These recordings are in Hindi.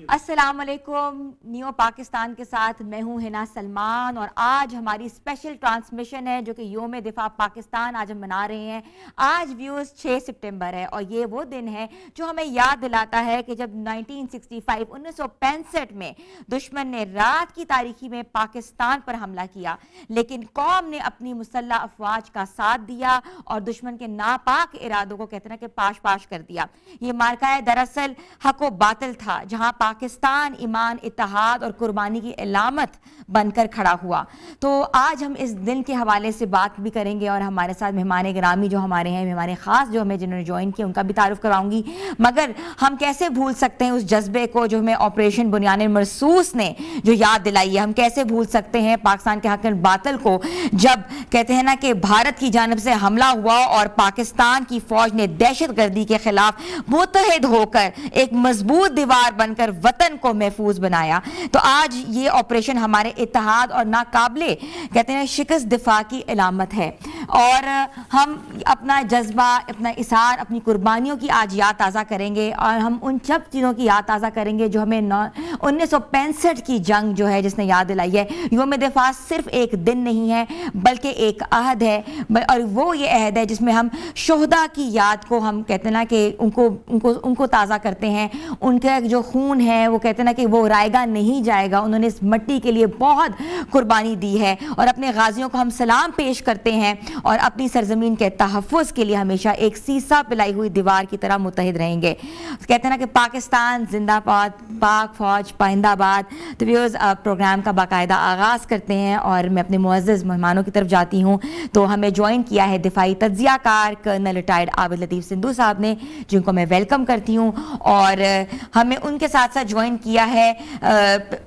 अस्सलाम वालेकुम। न्यू पाकिस्तान के साथ मैं हूं हिना सलमान और आज हमारी स्पेशल ट्रांसमिशन है जो कि योम दिफा पाकिस्तान आज हम मना रहे हैं। आज व्यूअर्स 6 सितंबर है और ये वो दिन है जो हमें याद दिलाता है कि जब 1965 में दुश्मन ने रात की तारीखी में पाकिस्तान पर हमला किया, लेकिन कौम ने अपनी मुसल्लह अफवाज का साथ दिया और दुश्मन के नापाक इरादों को कहते हैं कि पाश पाश कर दिया। ये मार्का दरअसल हक व बातिल था, जहां पाकिस्तान ईमान, इत्तेहाद और कुर्बानी की इलामत बनकर खड़ा हुआ। तो आज हम इस दिन के हवाले से बात भी करेंगे और हमारे साथ मेहमान गिरामी जो हमारे हैं, मेहमान खास जो हमें जिन्होंने ज्वाइन किया, उनका भी तारुफ करवाऊंगी। मगर हम कैसे भूल सकते हैं उस जज्बे को जो हमें ऑपरेशन बुनियान मरसूस ने जो याद दिलाई है। हम कैसे भूल सकते हैं पाकिस्तान के हक बातिल को, जब कहते हैं ना कि भारत की जानब से हमला हुआ और पाकिस्तान की फौज ने दहशत गर्दी के खिलाफ मुत्तहिद होकर एक मजबूत दीवार बनकर वतन को महफूज बनाया। तो आज ये ऑपरेशन हमारे इत्तेहाद और नाकाबिले कहते हैं शिकस्त दिफा की इलामत है और हम अपना जज्बा, अपना इसार, अपनी कुर्बानियों की आज याद ताज़ा करेंगे और हम उन सब चीज़ों की याद ताज़ा करेंगे जो हमें 1965 की जंग जो है जिसने याद दिलाई है। योम दिफा सिर्फ एक दिन नहीं है बल्कि एक अहद है और वो ये अहद है जिसमें हम शोहदा की याद को हम कहते हैं ना कि उनको ताज़ा करते हैं। उनका जो खून है वो कहते हैं ना कि वो रायगा नहीं जाएगा। उन्होंने इस मट्टी के लिए बहुत कुर्बानी दी है और अपने गाजियों को हम सलाम पेश करते हैं और अपनी सरजमीन के तहफ़्फ़ुज़ के लिए हमेशा एक सीसा पिलाई हुई दीवार की तरह मुत्तहिद रहेंगे। कहते हैं ना कि पाकिस्तान जिंदाबाद, पाक फौज पाइंदाबाद। तो व्यूअर्स प्रोग्राम का बाकायदा आगाज़ करते हैं और मैं अपने मुअज़्ज़ज़ मेहमानों की तरफ जाती हूँ। तो हमें ज्वाइन किया है दिफाई तज्ज़ियाकार कर्नल रिटायर्ड आबिद लतीफ़ सिंधु साहब ने, जिनको मैं वेलकम करती हूँ। और हमें उनके साथ साथ ज्वाइन किया है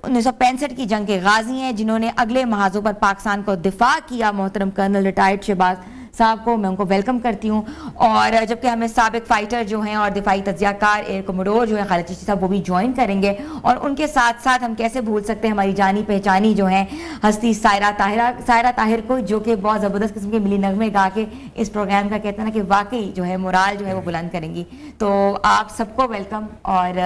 1965 की जंग के गाजी हैं जिन्होंने अगले महाजों पर पाकिस्तान को दिफा किया, मोहतरम कर्नल रिटायर्ड शहबाज साहब को मैं उनको वेलकम करती हूँ। और जबकि हमें साबिक फाइटर जो हैं और दिफाई तज्ज़ियाकार एयर कमोडोर जो हैं खालिद चिश्ती साहब, वो भी ज्वाइन करेंगे। और उनके साथ साथ हम कैसे भूल सकते हैं हमारी जानी पहचानी जो हैं हस्ती सायरा ताहिर को, जो कि बहुत ज़बरदस्त किस्म के मिली नगमे गा के इस प्रोग्राम का कहते हैं ना कि वाकई जो है मोराल जो है वो बुलंद करेंगी। तो आप सबको वेलकम। और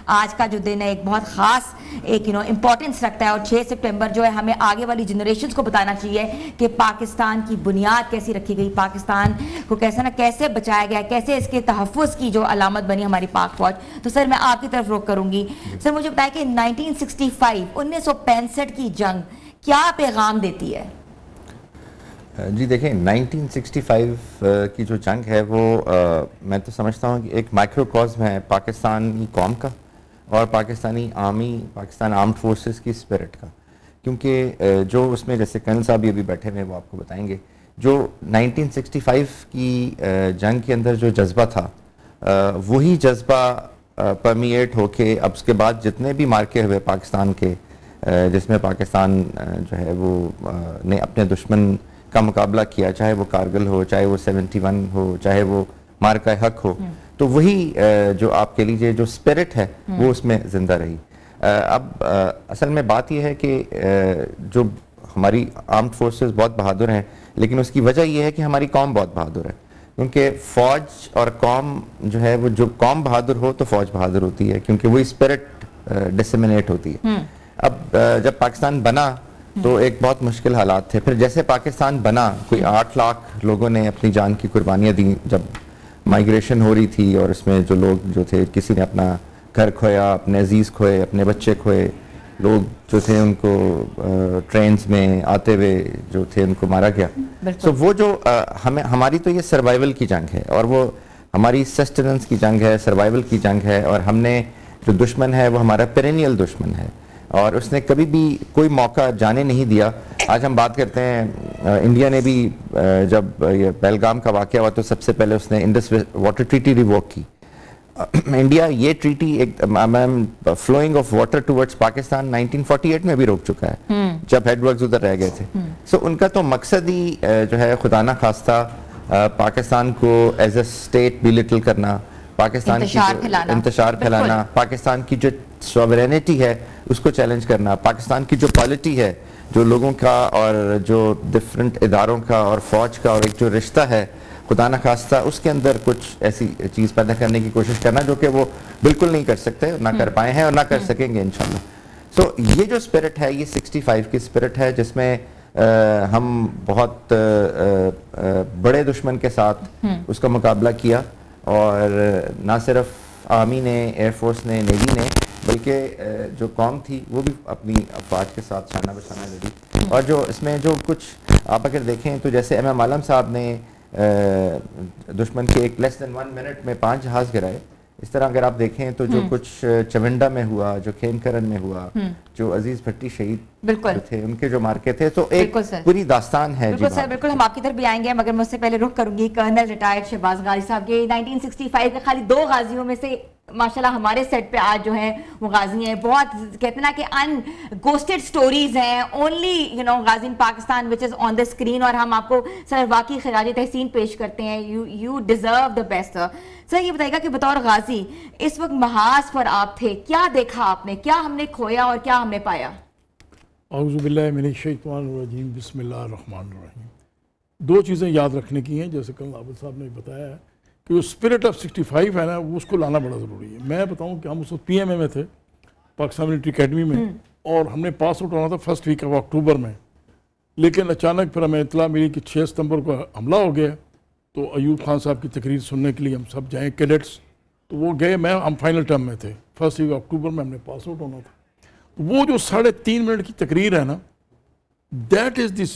आज का जो दिन है एक बहुत ख़ास एक इम्पोर्टेंस रखता है और 6 सितंबर जो है हमें आगे वाली जनरेशन को बताना चाहिए कि पाकिस्तान की बुनियाद कैसी रखी गई, पाकिस्तान को कैसे बचाया गया, कैसे इसके तहफ़्फ़ुज़ की जो अलामत बनी हमारी पाक फौज। तो सर मैं आपकी तरफ रुख करूंगी। सर मुझे बताएं कि 1965 की जंग क्या पैगाम देती है? जी देखें, 1965 की जो जंग है वो मैं तो समझता हूँ कि एक माइक्रोकॉस्म है पाकिस्तानी कौम का और Pakistani army, Pakistan armed forces की स्पिरिट का। क्योंकि जो उसमें जैसे कर्नल साहब भी अभी बैठे हुए वो आपको बताएंगे, जो 1965 की जंग के अंदर जो जज्बा था वही जज्बा परमिएट होके अब उसके बाद जितने भी मार्के हुए पाकिस्तान के, जिसमें पाकिस्तान जो है वो ने अपने दुश्मन का मुकाबला किया, चाहे वो कारगिल हो, चाहे वो 71 हो, चाहे वो मार्का हक हो, तो वही जो आप कह लीजिए जो स्पिरिट है वो उसमें जिंदा रही। अब असल में बात यह है कि जो हमारी आर्म्ड फोर्सेस बहुत बहादुर हैं, लेकिन उसकी वजह यह है कि हमारी कौम बहुत बहादुर है। क्योंकि फौज और कौम जो है वो, जो कौम बहादुर हो तो फौज बहादुर होती है, क्योंकि वही स्पिरिट डिसेमिनेट होती है। अब जब पाकिस्तान बना तो एक बहुत मुश्किल हालात थे। फिर जैसे पाकिस्तान बना, कोई 8 लाख लोगों ने अपनी जान की कुर्बानियाँ दी। जब माइग्रेशन हो रही थी और उसमें जो लोग जो थे, किसी ने अपना घर खोया, अपने अजीज़ खोए, अपने बच्चे खोए, लोग जो थे उनको ट्रेन्स में आते हुए जो थे उनको मारा गया। तो वो जो हमारी तो ये सर्वाइवल की जंग है और वो हमारी सस्टेनेंस की जंग है, सर्वाइवल की जंग है। और हमने जो दुश्मन है वो हमारा पेरेनियल दुश्मन है और उसने कभी भी कोई मौका जाने नहीं दिया। आज हम बात करते हैं इंडिया ने भी जब ये पहलगाम का वाक़या हुआ तो सबसे पहले उसने इंडस वाटर ट्रीटी रिवोक की। इंडिया ये ट्रीटी एक flowing of water towards Pakistan 1948 में भी रोक चुका है, जब हेडवर्क्स उधर रह गए थे। सो उनका तो मकसद ही जो है खुदा ना खास्ता पाकिस्तान को एज ए स्टेट बिलिटल करना, पाकिस्तान की इंतशार फैलाना, पाकिस्तान की जो सॉवरेनिटी है उसको चैलेंज करना, पाकिस्तान की जो पॉलिटी है, जो लोगों का और जो डिफरेंट इदारों का और फौज का और एक जो रिश्ता है खुदा न खास्ता उसके अंदर कुछ ऐसी चीज़ पैदा करने की कोशिश करना जो कि वो बिल्कुल नहीं कर सकते, ना कर पाए हैं और ना कर सकेंगे इंशाल्लाह। सो ये जो स्पिरिट है, ये 65 की स्पिरिट है जिसमें हम बहुत बड़े दुश्मन के साथ उसका मुकाबला किया, और ना सिर्फ आर्मी ने, एयरफोर्स ने, नेवी ने, बल्कि जो कौम थी वो भी अपनी अफवाज के साथ शाना बशाना लड़ी। और जो इसमें जो कुछ आप अगर देखें तो जैसे MM आलम साहब ने दुश्मन के एक लेस देन 1 मिनट में 5 जहाज़ गिराए, इस तरह अगर आप देखें तो जो कुछ चविंडा में हुआ, जो खेमकरन में हुआ, जो अजीज भट्टी शहीद थे उनके जो मार्के थे, तो एक पूरी दास्तान है। बिल्कुल सर, बिल्कुल हम आपकी तरफ भी आएंगे, मगर मुझसे पहले रुख करूंगी कर्नल रिटायर्ड शहबाज गाजी साहब के। 1965 के खाली 2 गाजियों में से माशाल्लाह हमारे सेट पे आज जो है वो गाजी हैं। बहुत कहते ना कि अनगोस्टेड स्टोरीज हैं, only you know Ghazi in Pakistan which is on the screen, और हम आपको सर वाकई खराज तहसीन पेश करते हैं। You deserve the best sir. ये बताइएगा कि बतौर गाजी इस वक्त महाज पर आप थे, क्या देखा आपने, क्या हमने खोया और क्या हमने पाया? औज़ुबिल्लाहि मिनश्शैतानिर्रजीम, बिस्मिल्लाहिर्रहमानिर्रहीम। 2 चीज़ें याद रखने की हैं, जैसे कल आबिद साहब ने बताया है कि वो स्पिरिट ऑफ 65 है ना, वो उसको लाना बड़ा ज़रूरी है। मैं बताऊं कि हम उस वक्त PMA में थे, पाकिस्तान मिलिट्री अकेडमी में, और हमने पास आउट होना था फर्स्ट वीक ऑफ अक्टूबर में। लेकिन अचानक फिर हमें इतला मिली कि 6 सितंबर को हमला हो गया। तो अयूब खान साहब की तकरीर सुनने के लिए हम सब जाएँ कैडेट्स, तो वो गए। हम फाइनल टर्म में थे, फर्स्ट वीक अक्टूबर में हमने पास आउट होना था। वो जो 3.5 मिनट की तकरीर है ना, दैट इज़ दिस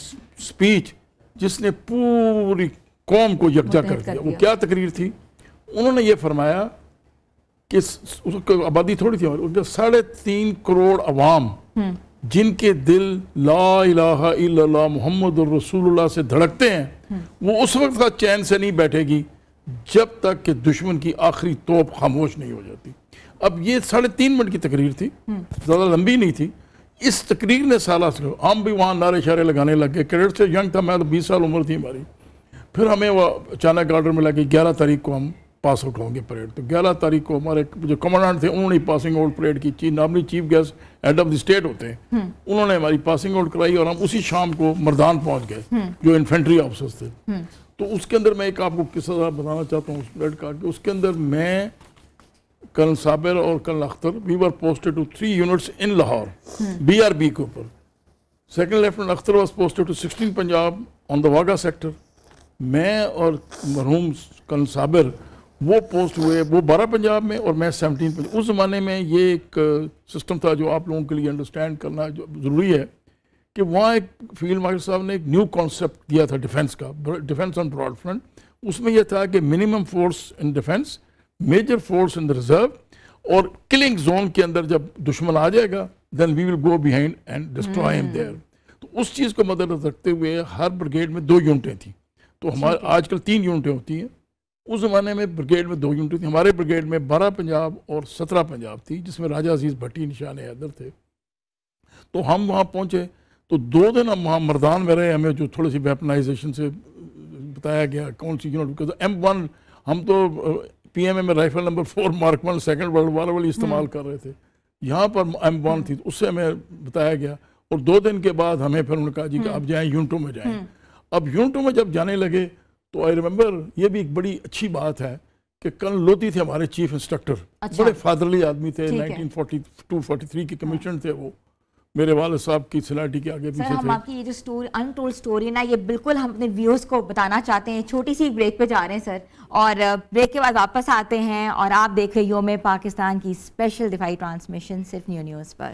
स्पीच जिसने पूरी कौम को यकजा कर दिया। वो क्या तकरीर थी? उन्होंने ये फरमाया कि उसकी आबादी थोड़ी थी, और 3.5 करोड़ अवाम जिनके दिल ला इलाहा इल्लल्लाह मुहम्मदुर रसूलुल्लाह से धड़कते हैं, वो उस वक्त का चैन से नहीं बैठेगी जब तक कि दुश्मन की आखिरी तोप खामोश नहीं हो जाती। अब ये 3.5 मिनट की तकरीर थी, ज़्यादा लंबी नहीं थी। इस तकरीर ने हम भी वहाँ नारे शारे लगाने लग गए। कैडेट से यंग था मैं, तो 20 साल उम्र थी हमारी। फिर हमें वो अचानक ऑर्डर मिला कि 11 तारीख को हम पास आउट होंगे परेड। तो 11 तारीख को हमारे जो कमांडेंट थे उन्होंने पासिंग आउट परेड की। Normally chief guest head of the state होते हैं, उन्होंने हमारी पासिंग आउट कराई, और हम उसी शाम को मर्दान पहुंच गए जो इन्फेंट्री ऑफिसर्स थे। तो उसके अंदर मैं एक आपको किस्सा बताना चाहता हूँ उस परेड का, कि उसके अंदर मैं, कर्नल साबिर और colonel Akhtar, we were posted to 3 units in Lahore BRB के ऊपर। Second lieutenant Akhtar was posted to 16 Punjab on the Wagha sector. मैं और मरहूम कर्नल साबिर वो पोस्ट हुए, वो 12 पंजाब में और मैं 17 पंजाब। उस ज़माने में ये एक सिस्टम था जो आप लोगों के लिए अंडरस्टैंड करना जो ज़रूरी है, कि वहाँ एक फील्ड मार्शल साहब ने एक न्यू कॉन्सेप्ट दिया था डिफेंस का, डिफेंस ऑन ब्रॉड फ्रंट। उसमें यह था कि minimum force in defence, major force in the reserve, और किलिंग जोन के अंदर जब दुश्मन आ जाएगा then we will go behind and destroy him there. तो उस चीज़ को मद्देनजर रखते हुए हर ब्रिगेड में 2 यूनिटें थी। तो हमारे आजकल 3 यूनिटें होती हैं, उस ज़माने में ब्रिगेड में 2 यूनिटें थी। हमारे ब्रिगेड में 12 पंजाब और 17 पंजाब थी, जिसमें राजा अजीज़ भट्टी निशान हैदर थे। तो हम वहाँ पहुँचे, तो 2 दिन हम वहाँ मर्दान में रहे। हमें जो थोड़ी सी वेपनाइजेशन से बताया गया कौन सी यूनिट, बिकॉज M1 हम तो PMA में rifle number 4 Mark 1 second world war वाली इस्तेमाल कर रहे थे, यहाँ पर M1 थी, तो उससे हमें बताया गया। और 2 दिन के बाद हमें फिर उन्होंने कहा जी कि अब जाएँ यूनिटों में जाएँ। अब यूनिटों में जब जाने लगे तो आई रिमेंबर, ये भी एक बड़ी अच्छी बात है कि कर्नल लोधी थे हमारे चीफ इंस्ट्रक्टर। अच्छा। बड़े फादरली आदमी थे, 1942-43 के कमीशन थे वो। मेरे वाले साहब की सिलाटी के आगे पीछे थे। हम आपकी ये जो स्टोरी, अनटोल्ड स्टोरी ना, ये बिल्कुल हम अपने व्यूअर्स को बताना चाहते हैं। छोटी सी ब्रेक पे जा रहे हैं सर, और ब्रेक के बाद वापस आते हैं और आप देख रहे हो में पाकिस्तान की स्पेशल दिफाई ट्रांसमिशन सिर्फ न्यूज़ पर।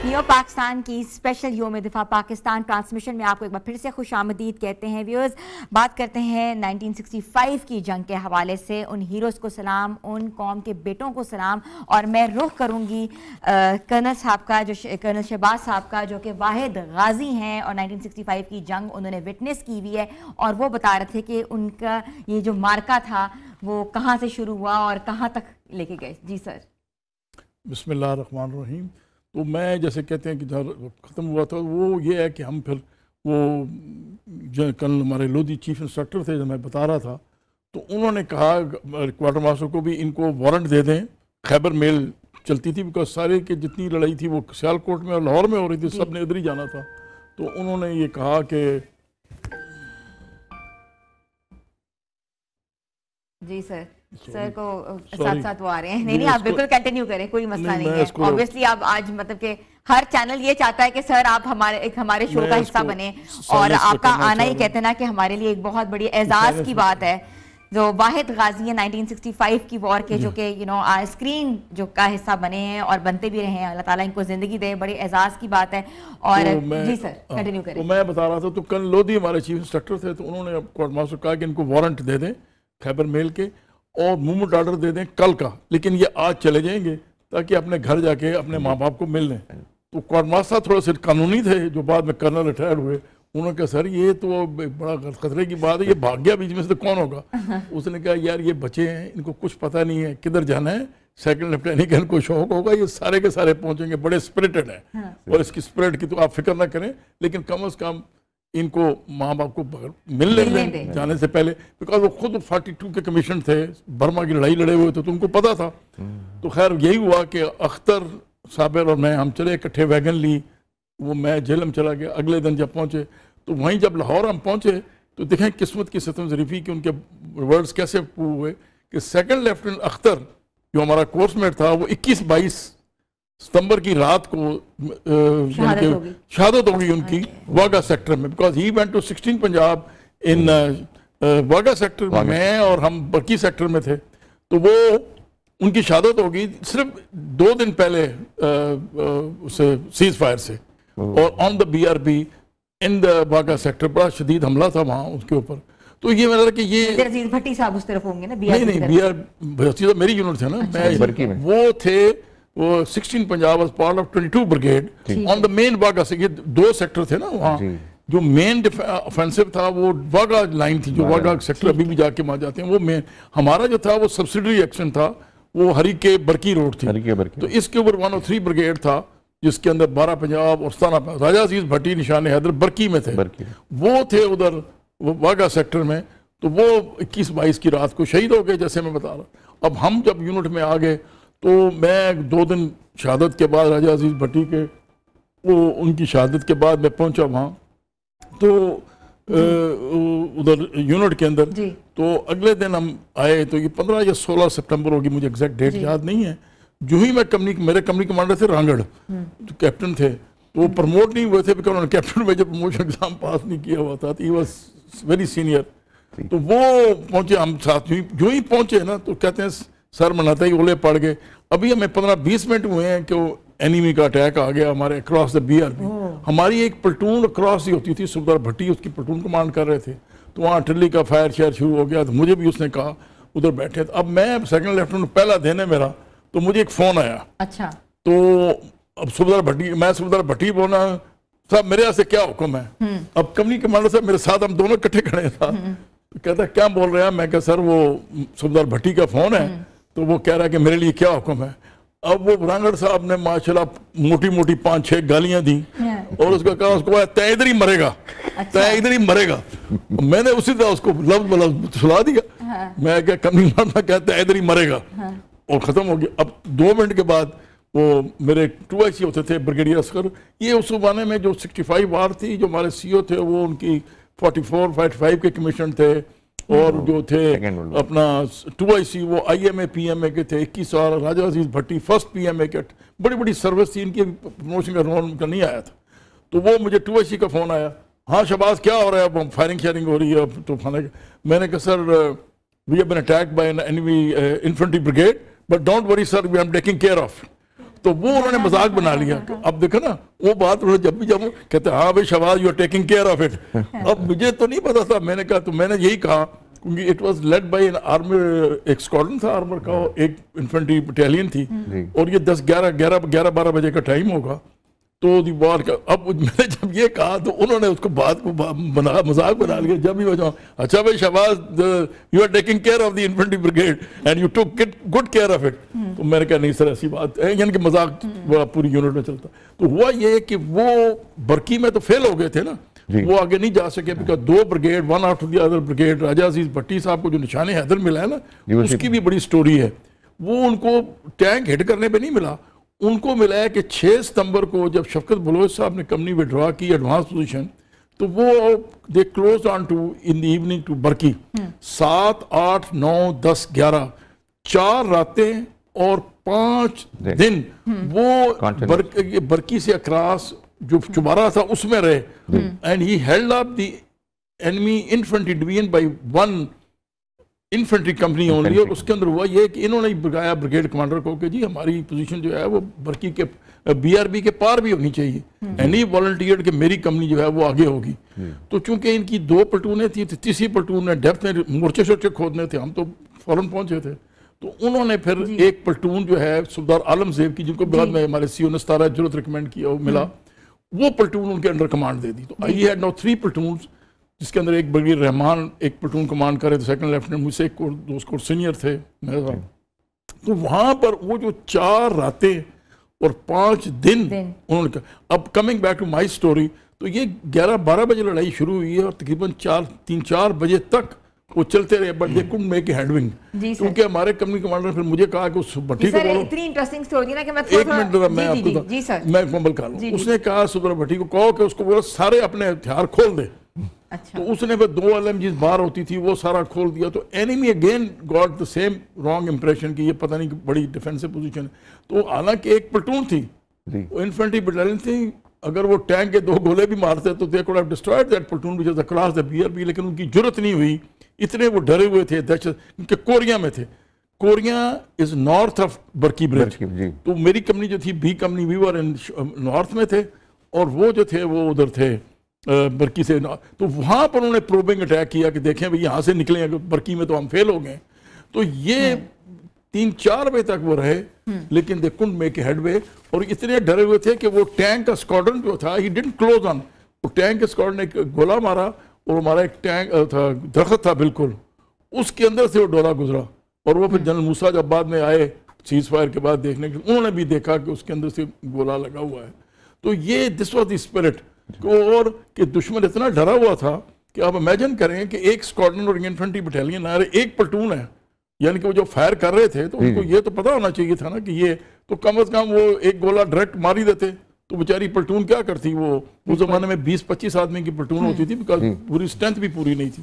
न्यू पाकिस्तान की स्पेशल योम दिफा पाकिस्तान ट्रांसमिशन में आपको एक बार फिर से खुशामदीद कहते हैं व्यूअर्स। बात करते हैं 1965 की जंग के हवाले से। उन हीरोज़ को सलाम, उन कौम के बेटों को सलाम, और मैं रुख करूँगी कर्नल साहब का, जो कर्नल शहबाज साहब का, जो कि वाहिद गाजी हैं और 1965 की जंग उन्होंने विटनेस की हुई है, और वो बता रहे थे कि उनका ये जो मार्का था वो कहाँ से शुरू हुआ और कहाँ तक लेके गए। जी सर। बिस्मिल्लाहिर्रहमानिर्रहीम। तो मैं जैसे कहते हैं कि जब ख़त्म हुआ था वो ये है कि हम फिर वो जो कल हमारे लोधी चीफ इंस्ट्रक्टर थे, जो मैं बता रहा था, तो उन्होंने कहा क्वार्टर मास्टर को भी इनको वारंट दे दें। खैबर मेल चलती थी, बिकॉज सारे की जितनी लड़ाई थी वो सियालकोट में और लाहौर में हो रही थी, सब ने इधर ही जाना था। तो उन्होंने ये कहा कि जी सर, सर को साथ साथ वो आ रहे हैं। नहीं आप बिल्कुल कंटिन्यू करें, कोई मसला नहीं है। ऑब्वियसली आप आज मतलब कि हर चैनल ये चाहता है कि सर आप हमारे शो का हिस्सा बने, और आपका आना ही कहते हैं ना कि हमारे लिए एक बहुत बड़ी एजाज की बात है। जो वाहिद गाजी है 1965 की वॉर के, जो कि स्क्रीन जो का हिस्सा बने हैं और बनते भी रहे हैं, अल्लाह ताला इनको जिंदगी दे, बड़ी एजाज की बात है। और जी सर कंटिन्यू करें। तो मैं बता रहा था, तो कल लोधी हमारे चीफ इंस्पेक्टर थे, तो उन्होंने कोर्ट मास्टर कहा कि इनको वारंट दे दें खैबर मेल के और मूवमेंट ऑर्डर दे दें कल का, लेकिन ये आज चले जाएंगे ताकि अपने घर जाके अपने माँ बाप को मिल लें। तो कोर्ट मास्टर थोड़े से कानूनी थे, जो बाद में कर्नल रिटायर्ड हुए। उन्होंने कहा सर ये तो बड़ा खतरे की बात है, ये भाग गया बीच में से तो कौन होगा। उसने कहा यार ये बच्चे हैं, इनको कुछ पता नहीं है किधर जाना है, सेकंड लेफ्टिनेंट का इनको शौक होगा, ये सारे के सारे पहुंचेंगे, बड़े स्पिरिटेड हैं। और इसकी स्पिरिट की तो आप फिक्र ना करें, लेकिन कम से कम इनको माँ बाप को मिलने दें जाने से पहले, बिकॉज वो खुद 42 के कमीशन थे, बर्मा की लड़ाई लड़े हुए थे, तो उनको पता था। तो खैर यही हुआ कि अख्तर साबिर और मैं हम चले इकट्ठे वैगन ली, वो मैं जेलम चला गया। अगले दिन जब पहुंचे तो वहीं जब लाहौर हम पहुंचे तो देखें किस्मत की सतम ज़रीफ़ी कि उनके वर्ड्स कैसे हुए कि सेकंड लेफ्टिनेंट अख्तर जो हमारा कोर्समेट था, वो 21-22 सितंबर की रात को शहादत हो गई उनकी वाघा सेक्टर में, because he went to 16 Punjab in Wagah sector में। मैं और हम बर्की सेक्टर में थे, तो वो उनकी शहादत हो गई सिर्फ 2 दिन पहले उसे सीज फायर से। और on the BRB in the Wagha sector बड़ा शदीद हमला था वहाँ उसके ऊपर। तो ये मेरा कि ये अजीज भट्टी साहब उस तरफ होंगे ना, नहीं BRB तो मेरी यूनिट थे ना, मैं वो थे, वो 16 Punjab was part of 22 brigade on the main Wagah से। ये 2 सेक्टर थे ना वहाँ, जो मेन ऑफेंसिव था वो वाघा लाइन थी, जो वाघा सेक्टर अभी भी जाके वहाँ जाते हैं, वो मेन। हमारा जो था वो सब्सिडरी एक्शन था, वो हरी के बरकी रोड थी। तो इसके ऊपर 103 ब्रिगेड था, जिसके अंदर 12 पंजाब और 17 राजा अजीज भट्टी निशान हैदर बरकी में थे, वो थे उधर वाघा सेक्टर में। तो वो 21-22 की रात को शहीद हो गए, जैसे मैं बता रहा। अब हम जब यूनिट में आ गए तो मैं 2 दिन शहादत के बाद राजा अजीज भट्टी के वो उनकी शहादत के बाद मैं पहुंचा वहाँ, तो उधर यूनिट के अंदर। तो अगले दिन हम आए, तो ये 15 या 16 सितंबर होगी, मुझे एग्जैक्ट डेट याद नहीं है। जो ही मैं मेरे कंपनी कमांडर थे रांगड़, जो कैप्टन थे, तो वो प्रमोट नहीं हुए थे, बिकॉज उन्होंने कैप्टन में जब प्रमोशन एग्जाम पास नहीं किया हुआ था, तो ही वाज वेरी सीनियर। तो वो पहुंचे हम साथ, जो ही पहुंचे ना, तो कहते हैं सर मनाते ही ओले पड़ गए। अभी हमें 15-20 मिनट हुए हैं कि वो एनिमी का अटैक आ गया हमारे अक्रॉस द BRB। हमारी एक प्लेटून अक्रॉस ही होती थी, सुबेदार भट्टी उसकी प्लेटून कमांड कर रहे थे। तो वहाँ आर्टिलरी का फायर शेयर शुरू हो गया, तो मुझे भी उसने कहा उधर बैठे। अब मैं सेकंड लेफ्टिनेंट पहला दिन है मेरा, तो मुझे एक फोन आया। अच्छा। तो अब सुबेदार भट्टी बोला साहब मेरे यहाँ से क्या हुक्म है। अब कंपनी कमांडर साहब मेरे साथ, हम दोनों इकट्ठे खड़े था। तो कहता क्या बोल रहे हैं। मैं कहा सर वो सुबेदार भट्टी का फोन है, तो वो कह रहा है कि मेरे लिए क्या हुक्म है। अब वो रांगड़ साहब ने माशाल्लाह मोटी मोटी 5-6 गालियां दी और उसको कहा, उसको तय इधर ही मरेगा, तय इधर ही मरेगा। मैंने उसी तरह उसको लफ्ज सुला दिया। मैं क्या कंपनी कमांडर कहता है इधर ही मरेगा, और ख़त्म हो गया। अब 2 मिनट के बाद वो मेरे 2IC होते थे ब्रिगेडियर असगर, ये उस ज़माने में जो 65 वार थी, जो हमारे CO थे वो उनकी 44-45 के कमीशन थे, और जो थे अपना 2IC वो IMA PMA के थे 21 साल। राजा अजीज भट्टी फर्स्ट PMA के, बड़ी बड़ी सर्विस थी इनकी, प्रमोशन का रोल उनका नहीं आया था। तो वो मुझे 2IC का फ़ोन आया, हाँ शबाज क्या हो रहा है, अब फायरिंग शेयरिंग हो रही है तो खाने। मैंने कहा sir we have been attacked by an enemy infantry brigade, but don't worry sir, we are taking care of। तो वो उन्होंने मजाक बना लिया। अब देखो ना वो बात उन्होंने जब कहते हाँ भाई Shahbaz you are taking care of it. अब मुझे तो नहीं पता था, मैंने कहा, तो मैंने यही कहा, क्योंकि it was led by an armour, एक स्क्वाड्रन था आर्मर का, एक इन्फेंट्री बटालियन थी, और ये 10-11 बजे का टाइम होगा। तो दीवार का, अब मैंने जब ये कहा तो उन्होंने उसको बात को मजाक बना लिया। जब भी बजाओ, अच्छा भाई Shahbaz you are taking care of the infantry brigade and you took good care of it. तो मैंने कहा नहीं सर ऐसी बात है, यानी कि मजाक पूरी यूनिट में चलता। तो हुआ ये कि वो बरकी में तो फेल हो गए थे ना, वो आगे नहीं जा सके, because 2 brigade one after the other brigade. Raja Aziz Bhatti साहब को जो निशान हैदर मिला है ना, उसकी भी बड़ी स्टोरी है। वो उनको टैंक हिट करने पर नहीं मिला, उनको मिला है कि 6 सितंबर को जब शफकत बलोच साहब ने कंपनी विड्रॉ की एडवांस पोजीशन, तो वो they close on to in the evening to Barki. 7, 8, 9, 10, 11 4 रातें और 5 दिन वो बरकी से अक्रॉस जो चुबारा था उसमें रहे, and he held up the enemy infantry division bye 1 infantry company only. और उसके अंदर हुआ ये कि इन्होंने बताया ब्रिगेड कमांडर को कि जी हमारी पोजीशन जो है वो बरकी के BRB के पार भी होनी चाहिए, एनी वॉलंटियर कि मेरी कंपनी जो है वो आगे होगी। तो चूंकि इनकी 2 प्लटूनें थी, तीसरी प्लटून ने डेप्थ में मोर्चे शोर्चे खोदने थे, हम तो फौरन पहुंचे थे, तो उन्होंने फिर एक प्लटून जो है सुबेदार आलम ज़ेब की, जिनको बाद में हमारे CO ने 17 जरूरत रिकमेंड किया, वो मिला, वो प्लटून उनके अंडर कमांड दे दी। तो आई हैड नाउ 3 प्लटून, जिसके अंदर एक ब्रिगेडियर रहमान एक प्लटून कमांड करे, तो सेकंड लेफ्टिनेंट मुझसे एक 2 स्कोर सीनियर थे मेरे साथ। तो वहां पर वो जो 4 रातें और 5 दिन उन्होंने कहा। अब coming back to my story, तो ये 11-12 बजे लड़ाई शुरू हुई है और तकरीबन 3-4 बजे तक वो चलते रहे, but they couldn't make a हेडविंग, क्योंकि हमारे कंपनी कमांडर ने फिर मुझे कहा कि उस भट्टी को बोलो। इतनी इंटरेस्टिंग स्टोरी ना कि मैं एक मिनट मैं आपको मैं मुकम्मल कर लूं। उसने कहा सुबेदार भट्टी को कहो कि उसको बोलो सारे अपने हथियार खोल दे। अच्छा। तो उसने फिर 2 LMGs बाहर होती थी वो सारा खोल दिया। तो enemy again got the same wrong impression कि ये पता नहीं बड़ी डिफेंसिव पोजीशन है। तो हालांकि एक प्लटून थी, वो इन्फेंट्री बटालियन थी, अगर वो टैंक के 2 गोले भी मारते तो they could have destroyed that प्लटून which was across the BRB, लेकिन उनकी जरूरत नहीं हुई, इतने वो डरे हुए थे, दहशत, क्योंकि कोरिया में थे। Koria is north of Barki bridge. तो मेरी कंपनी जो थी B company, we were in north में थे, और वो जो थे वो उधर थे बरकी से। तो वहां पर उन्होंने प्रोबिंग अटैक किया कि देखें भाई यहाँ से निकले, बरकी में तो हम फेल हो गए। तो ये 3-4 बजे तक वो रहे, लेकिन दे कुडंट मेक ए हेडवे, और इतने डरे हुए थे कि वो टैंक का स्क्वाड्रन जो था, ही डिडंट क्लोज ऑन, वो टैंक के स्क्वाड्रन ने एक गोला मारा, और हमारा एक टैंक था, दरख्त था बिल्कुल, उसके अंदर से वो डोला गुजरा। और वो फिर जनरल मूसा जब बाद में आए सीज फायर के बाद देखने के, उन्होंने भी देखा कि उसके अंदर से गोला लगा हुआ है। तो ये दिस वाज द स्पिरिट। और कि दुश्मन इतना डरा हुआ था कि आप इमेजिन करें कि एक स्क्वाड्रन और इन्फेंट्री बटालियन आ रहे, एक प्लटून है, यानी कि वो जो फायर कर रहे थे तो उनको ये तो पता होना चाहिए था ना कि ये तो कम अज कम वो एक गोला डायरेक्ट मार ही देते, तो बेचारी प्लटून क्या करती, वो उस जमाने में 20-25 आदमी की प्लटून होती थी, बिकॉज पूरी स्ट्रेंथ भी पूरी नहीं थी।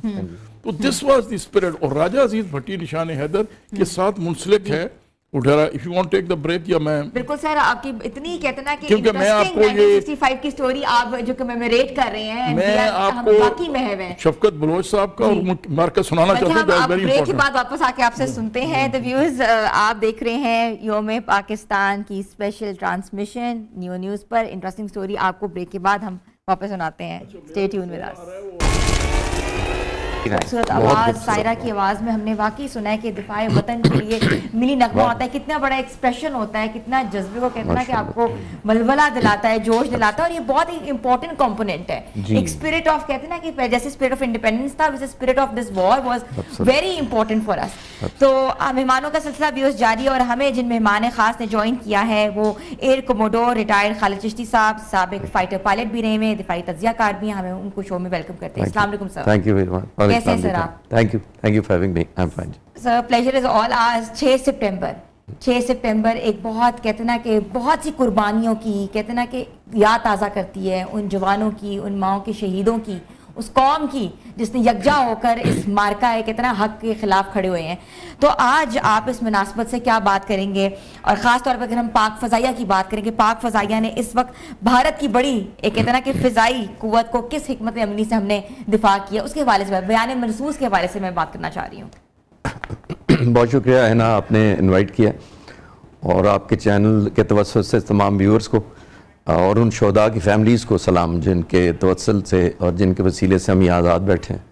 तो दिस वाज द स्पिरिट। और राजा अजीज भट्टी निशान हैदर के साथ मुंसलिक है उठारा। If you want take the break, या मैं बिल्कुल सर, आपकी इतनी कहते ना कि क्योंकि मैं आपको ये 65 की स्टोरी आप जो कमेमोरेट कर रहे हैं, मैं आपको बाकी में है शफकत बलोच साहब का और मार्का सुनाना चाहता हूं। वेरी ब्रेक के बाद वापस आके आपसे सुनते हैं। द व्यूअर्स, आप देख रहे हैं योम पाकिस्तान की स्पेशल ट्रांसमिशन न्यू न्यूज़ पर। इंटरेस्टिंग स्टोरी आपको ब्रेक के बाद हम वापस सुनाते हैं। Stay tune with us. खूबसूरत आवाज़, सायरा की आवाज़ में हमने वाकई सुना है कि दिफाए वतन के लिए मिली नगमा होता है, कितना बड़ा एक्सप्रेशन होता है, कितना जज्बे को कहना कि आपको मलबला दिलाता है, जोश दिलाता है। और ये बहुत ही इंपॉर्टेंट कंपोनेंट है। एक स्पिरिट ऑफ कहते हैं ना कि जैसे स्पिरिट ऑफ इंडिपेंडेंस था, वैसे spirit of this war was very important for us. तो मेहमानों का सिलसिला व्यूअर्स जारी है, और हमें जिन मेहमान खास ने ज्वाइन किया है वो air commodore retired Khalid Chishti साहब, साबिक फाइटर पायलट भी रहे हुए, दिफाई तज्जियाकार भी हैं। हमें उनको शो में वेलकम करते हैं। अस्सलाम वालेकुम sir. Thank you very much. कैसे हैं सर आप? Thank you for having me. I am fine sir, pleasure is all hours. 6 सितंबर एक बहुत कहते ना कि बहुत सी कुर्बानियों की कहते ना कि याद ताज़ा करती है, उन जवानों की, उन माओं के शहीदों की, उस कौम की जिसने यकजा होकर इस मार्का है कितना हक के खिलाफ खड़े हुए हैं। तो आज आप इस मुनासबत से क्या बात करेंगे, और ख़ास तौर पर अगर हम पाक फ़ज़ाइया की बात करें कि पाक फ़ज़ाइया ने इस वक्त भारत की बड़ी एक कहते ना कि फ़िज़ाई क़ुव्वत को किस हिकमत अमली से हमने दिफा किया, उसके हवाले से बयान मनसूस के हवाले से मैं बात करना चाह रही हूँ। बहुत शुक्रिया है ना, आपने इनवाइट किया, और आपके चैनल के तवस्सुल से तमाम व्यूअर्स को और उन शोहदा की फैमिलीज़ को सलाम, जिनके तवस्सुल से और जिनके वसीले से हम यहाँ आज़ाद बैठे हैं,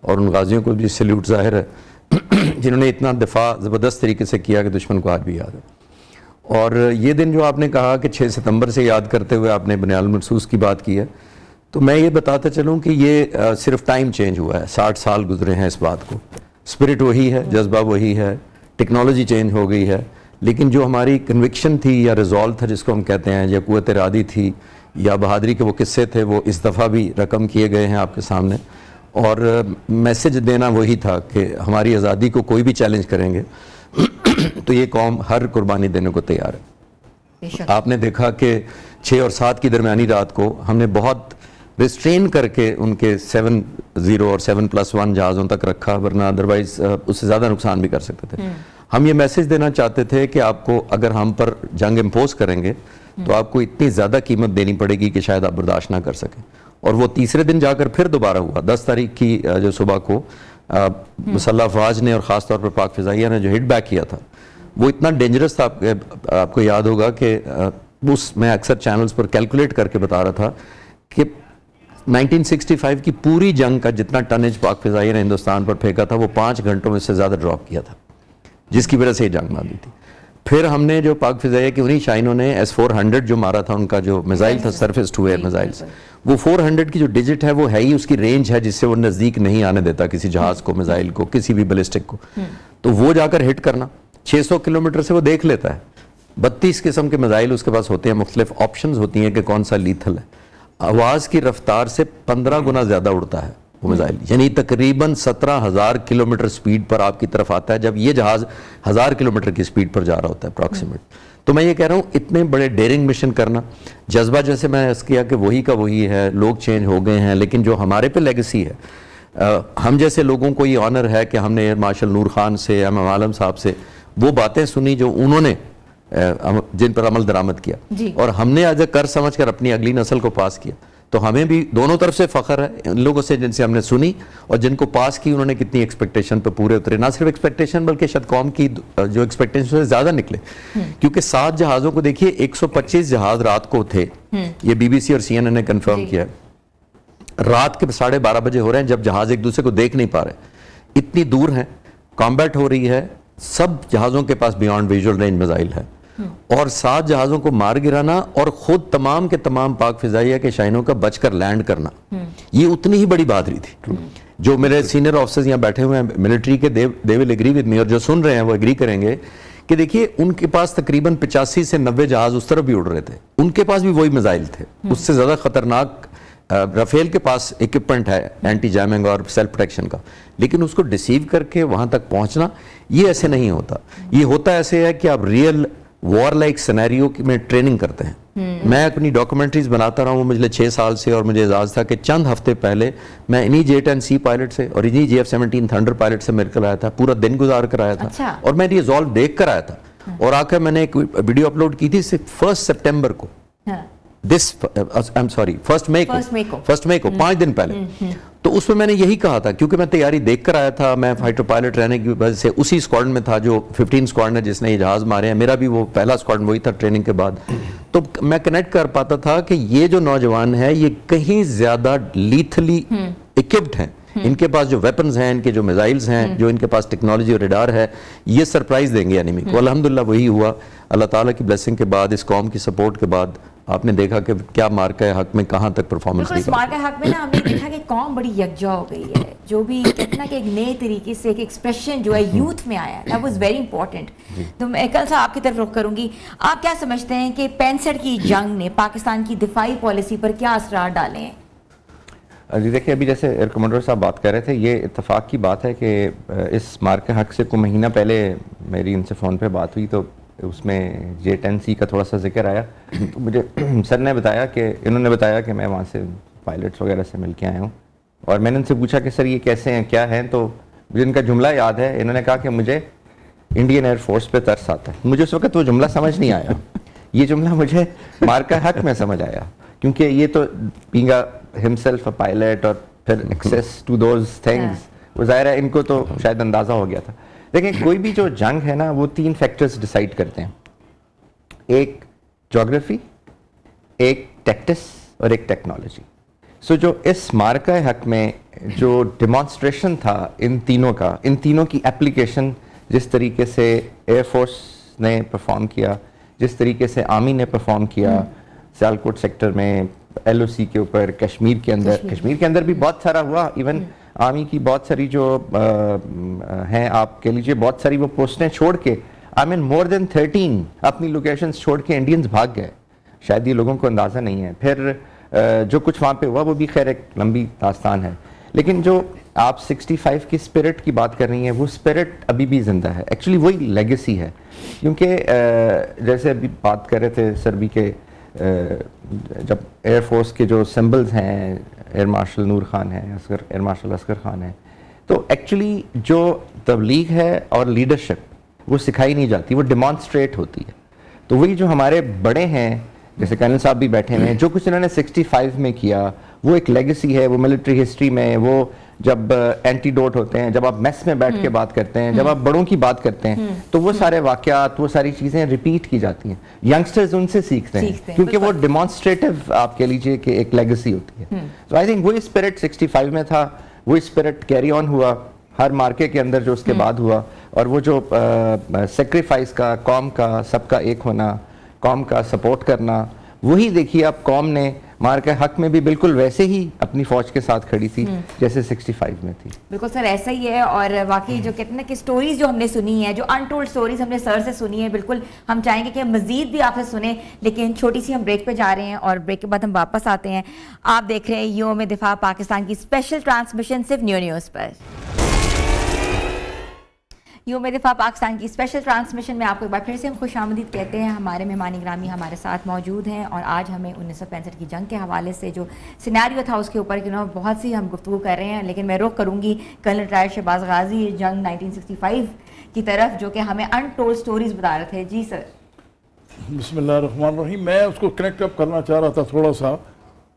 और उन गाजियों को भी सल्यूट ज़ाहिर है जिन्होंने इतना दिफा ज़बरदस्त तरीके से किया कि दुश्मन को आज भी याद है। और ये दिन जो आपने कहा कि 6 सितंबर से याद करते हुए आपने बयान मनसूस की बात की है, तो मैं ये बताता चलूँ कि ये सिर्फ टाइम चेंज हुआ है, 60 साल गुजरे हैं इस बात को। स्पिरिट वही है, जज्बा वही है, टेक्नोलॉजी चेंज हो गई है, लेकिन जो हमारी कन्विक्शन थी या रिजॉल्व था जिसको हम कहते हैं, या क़ुव्वत इरादी थी, या बहादुरी के वो किस्से थे, वो इस दफ़ा भी रकम किए गए हैं आपके सामने। और मैसेज देना वही था कि हमारी आज़ादी को कोई भी चैलेंज करेंगे तो ये कौम हर कुर्बानी देने को तैयार है। आपने देखा कि 6 और 7 की दरमियानी रात को हमने बहुत रिस्ट्रेन करके उनके 7-0 और 7+1 जहाज़ों तक रखा, वरना अदरवाइज उससे ज़्यादा नुकसान भी कर सकते थे। हम ये मैसेज देना चाहते थे कि आपको अगर हम पर जंग इम्पोज करेंगे तो आपको इतनी ज़्यादा कीमत देनी पड़ेगी कि शायद आप बर्दाश्त ना कर सकें। और वो तीसरे दिन जाकर फिर दोबारा हुआ 10 तारीख की जो सुबह को मुसल्लह अफवाज ने और ख़ास तौर पर पाक फ़िज़ाइया ने जो हिट बैक किया था वो इतना डेंजरस था। आपको याद होगा कि उस मैं अक्सर चैनल्स पर कैलकुलेट करके बता रहा था कि 1965 की पूरी जंग का जितना टनेज पाक फ़िज़ाइया ने हिंदुस्तान पर फेंका था वो 5 घंटों में से ज़्यादा ड्रॉप किया था, जिसकी वजह से ये जंग मारी थी। फिर हमने जो पाक फ़िज़ाइया की उन्हीं शाइनों ने S-400 जो मारा था, उनका जो मिसाइल था सरफेस टू एयर मिसाइल्स, वो 400 की जो डिजिट है वो है ही, उसकी रेंज है जिससे वो नज़दीक नहीं आने देता किसी जहाज़ को, मिसाइल को, किसी भी बैलिस्टिक को। तो वो जाकर हिट करना 600 किलोमीटर से वो देख लेता है। 32 किस्म के मिसाइल उसके पास होते हैं, मुख्तलिफ ऑप्शंस होती हैं कि कौन सा लीथल है। आवाज़ की रफ्तार से 15 गुना ज़्यादा उड़ता है वो मिसाइल, यानी तकरीबन 17,000 किलोमीटर स्पीड पर आपकी तरफ आता है, जब ये जहाज़ 1000 किलोमीटर की स्पीड पर जा रहा होता है अप्रॉक्सीमेट। तो मैं ये कह रहा हूँ इतने बड़े डेयरिंग मिशन करना, जज्बा जैसे मैं अर्ज़ किया कि वही का वही है, लोग चेंज हो गए हैं, लेकिन जो हमारे पे लेगेसी है, हम जैसे लोगों को ये ऑनर है कि हमने एयर मार्शल नूर खान से, एम आलम साहब से वो बातें सुनी जो उन्होंने जिन पर अमल दरामद किया, और हमने आज कर समझ कर अपनी अगली नस्ल को पास किया। तो हमें भी दोनों तरफ से फ़ख्र है इन लोगों से जिनसे हमने सुनी और जिनको पास की, उन्होंने कितनी एक्सपेक्टेशन पे पूरे उतरे, ना सिर्फ एक्सपेक्टेशन बल्कि शायद कौम की जो एक्सपेक्टेशन से ज़्यादा निकले। क्योंकि 7 जहाज़ों को देखिए, 125 जहाज़ रात को थे, ये BBC और CNN ने कन्फर्म किया है। रात के 12:30 बजे हो रहे हैं जब जहाज़ एक दूसरे को देख नहीं पा रहे, इतनी दूर हैं, कॉम्बैट हो रही है, सब जहाज़ों के पास बियॉन्ड विजुअल रेंज मिसाइल है, और 7 जहाज़ों को मार गिराना और खुद तमाम के तमाम पाक फ़िज़ाइया के शाइनों का बचकर लैंड करना, ये उतनी ही बड़ी बहादुरी थी। जो मेरे सीनियर ऑफिसर्स यहाँ बैठे हुए हैं मिलिट्री के, they will agree with me, और जो सुन रहे हैं वो एग्री करेंगे कि देखिए उनके पास तकरीबन 85 से 90 जहाज़ उस तरफ भी उड़ रहे थे, उनके पास भी वही मिसाइल थे। उससे ज़्यादा खतरनाक राफेल के पास इक्विपमेंट है एंटी जैमिंग और सेल्फ प्रोटेक्शन का, लेकिन उसको डिसीव करके वहां तक पहुंचना ये ऐसे नहीं होता। ये होता ऐसे है कि आप रियल वॉर लाइक सिनेरियो में ट्रेनिंग करते हैं। मैं अपनी डॉक्यूमेंट्रीज बनाता रहा हूँ पिछले 6 साल से, और मुझे एजाज था कि चंद हफ्ते पहले मैं इन्हीं J-10C पायलट से और इन्हीं JF-17 थंडर पायलट से मिलकर आया था, पूरा दिन गुजार कर आया था। अच्छा। और मैं रिजॉल्व देख कर आया था, और आकर मैंने एक वीडियो अपलोड की थी 1 सितंबर को, फर्स्ट मई को 5 दिन पहले। तो उसमें मैंने यही कहा था, क्योंकि मैं तैयारी देख कर आया था, मैं फाइटर पायलट रहने की वजह से उसी स्क्वाड्रन में था जो 15 स्क्वाड्रन है जिसने ये जहाज मारे हैं, मेरा भी वो पहला स्क्वाड्रन वही था ट्रेनिंग के बाद। तो मैं कनेक्ट कर पाता था कि ये जो नौजवान है ये कहीं ज्यादा लीथली इक्विप्ड हैं, इनके पास जो वेपन्स हैं, इनके जो मिसाइल्स हैं, जो इनके पास टेक्नोलॉजी और रडार है, ये सरप्राइज देंगे एनिमी को। अल्हम्दुलिल्लाह वही हुआ, अल्लाह ताला की ब्लेसिंग के बाद, इस कौम की सपोर्ट के बाद आपने देखा कि क्या मार्का हक में कहां तक परफॉर्मेंस दी। मार्का हक में ना हमने देखा कि कौम बड़ी यकजा हो गई है, जो भी कहते ना कि एक नए तरीके से एक एक्सप्रेशन जो है यूथ में आया, दैट वाज वेरी इंपॉर्टेंट। तो मैं कल से आपकी तरफ रुख करूंगी, आप क्या समझते हैं कि 65 की जंग ने पाकिस्तान की दिफाई पॉलिसी पर क्या असरार डाले हैं? जी देखिए, अभी जैसे एयर कमांडर साहब बात कर रहे थे, ये इत्तेफाक की बात है कि इस मार्का हक से कुछ महीना पहले मेरी इनसे फ़ोन पे बात हुई, तो उसमें J-10C का थोड़ा सा जिक्र आया। तो मुझे सर ने बताया कि इन्होंने बताया कि मैं वहाँ से पायलट्स वगैरह से मिल के आया हूँ, और मैंने उनसे पूछा कि सर ये कैसे हैं, क्या हैं, तो मुझे इनका जुमला याद है। इन्होंने कहा कि मुझे इंडियन एयरफोर्स पे तरस आता है। मुझे उस वक्त वो जुमला समझ नहीं आया, ये जुमला मुझे मार्का हक में समझ आया, क्योंकि ये तो बीइंग हिमसेल्फ अ पायलट और फिर एक्सेस टू दोज थिंग्स, वो ज़ाहिर है इनको तो शायद अंदाज़ा हो गया था। देखिए, कोई भी जो जंग है ना, वो 3 फैक्टर्स डिसाइड करते हैं, एक ज्योग्राफी, एक टैक्टिक्स और एक टेक्नोलॉजी। सो जो इस मार्का हक में जो डिमॉन्स्ट्रेशन था इन तीनों का, इन तीनों की एप्लीकेशन जिस तरीके से एयरफोर्स ने परफॉर्म किया, जिस तरीके से आर्मी ने परफॉर्म किया सियालकोट सेक्टर में, LOC के ऊपर, कश्मीर के अंदर भी बहुत सारा हुआ। इवन आर्मी की बहुत सारी जो हैं, आप कह लीजिए बहुत सारी वो पोस्टें छोड़ के, आई मीन मोर देन 13 अपनी लोकेशंस छोड़ के इंडियंस भाग गए। शायद ये लोगों को अंदाज़ा नहीं है। फिर जो कुछ वहाँ पे हुआ वो भी खैर एक लंबी दास्तान है, लेकिन जो आप 65 की स्पिरिट की बात कर रही हैं, वो स्पिरिट अभी भी जिंदा है। एक्चुअली वही लेगेसी है, क्योंकि जैसे अभी बात कर रहे थे सर भी के जब एयरफोर्स के जो सिंबल्स हैं, एयर मार्शल नूर खान है, एयर मार्शल असगर खान है, तो एक्चुअली जो तबलीग है और लीडरशिप वो सिखाई नहीं जाती, वो डिमॉन्स्ट्रेट होती है। तो वही जो हमारे बड़े हैं, जैसे कर्नल साहब भी बैठे हुए हैं, जो कुछ इन्होंने 65 में किया वो एक लेगेसी है, वो मिलिट्री हिस्ट्री में, वो जब एंटीडोट होते हैं, जब आप मेस में बैठ के बात करते हैं, जब आप बड़ों की बात करते हैं, तो वो सारे वाकयात, वो सारी चीज़ें रिपीट की जाती हैं। यंगस्टर्स उनसे सीखते हैं क्योंकि वो डिमॉन्स्ट्रेटिव आप कह लीजिए कि एक लेगेसी होती है। तो आई थिंक वही स्पिरिट 65 में था, वही स्पिरिट कैरी ऑन हुआ हर मार्के के अंदर जो उसके बाद हुआ, और वो जो सेक्रीफाइस का, कौम का, सबका एक होना, कौम का सपोर्ट करना, वही देखिए अब कौम ने मार के हक में भी बिल्कुल वैसे ही अपनी फौज के साथ खड़ी थी जैसे 65 में थी। बिल्कुल सर ऐसा ही है। और वाकई जो कहते हैं ना कि स्टोरीज जो हमने सुनी है, जो अनटोल्ड स्टोरीज हमने सर से सुनी है, बिल्कुल हम चाहेंगे कि मजीद भी आपसे सुने, लेकिन छोटी सी हम ब्रेक पे जा रहे हैं और ब्रेक के बाद हम वापस आते हैं। आप देख रहे हैं यौम दिफा पाकिस्तान की स्पेशल ट्रांसमिशन सिर्फ न्यू न्यूज़ पर। यौम दिफा पाकिस्तान की स्पेशल ट्रांसमिशन में आपको एक बार फिर से हम खुशामदीद कहते हैं। हमारे मेहमान ग्रामी हमारे साथ मौजूद हैं और आज हमें 1965 की जंग के हवाले से जो सिनेरियो था उसके ऊपर कि बहुत सी हम गुफ्तगू कर रहे हैं, लेकिन मैं रुख करूँगी कर्नल रिटायर्ड शहबाज गाजी जंग 1965 की तरफ, जो कि हमें अनटोल्ड स्टोरीज बता रहे थे। जी सर। बिस्मिल्लाहिर्रहमानिर्रहीम। मैं उसको कनेक्ट अप करना चाह रहा था थोड़ा सा,